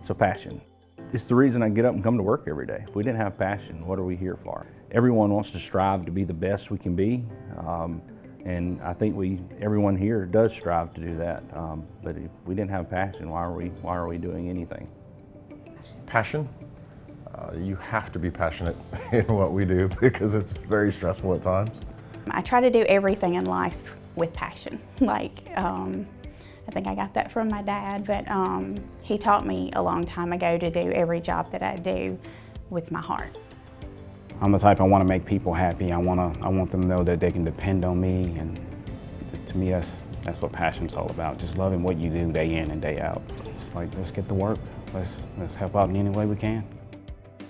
So passion. It's the reason I get up and come to work every day. If we didn't have passion, what are we here for? Everyone wants to strive to be the best we can be. And I think everyone here does strive to do that. But if we didn't have passion, why are we doing anything? Passion. You have to be passionate in what we do because it's very stressful at times. I try to do everything in life with passion. I think I got that from my dad, but he taught me a long time ago to do every job that I do with my heart. I'm the type I want to make people happy. I want them to know that they can depend on me, and to me that's what passion's all about. Just loving what you do day in and day out. It's like, let's get to work. Let's help out in any way we can.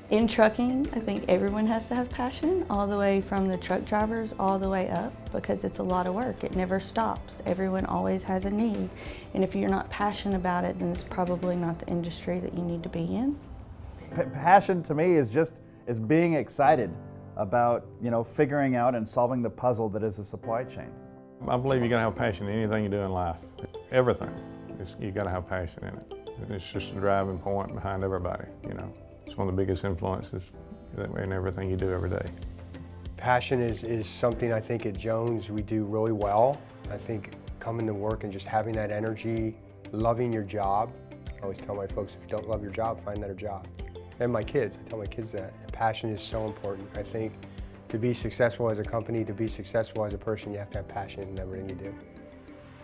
In trucking, I think everyone has to have passion, all the way from the truck drivers all the way up, because it's a lot of work. It never stops. Everyone always has a need. And if you're not passionate about it, then it's probably not the industry that you need to be in. Passion to me is being excited about, figuring out and solving the puzzle that is a supply chain. I believe you're gonna have passion in anything you do in life. Everything, you gotta have passion in it. It's just a driving point behind everybody, It's one of the biggest influences in everything you do every day. Passion is something I think at Jones we do really well. I think coming to work and just having that energy, loving your job. I always tell my folks, if you don't love your job, find another job. And my kids, I tell my kids that. Passion is so important. I think to be successful as a company, to be successful as a person, you have to have passion in everything you do.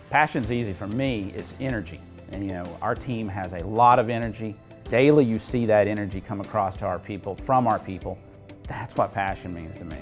Passion's easy. For me, it's energy. And our team has a lot of energy. Daily you see that energy come across to our people, from our people. That's what passion means to me.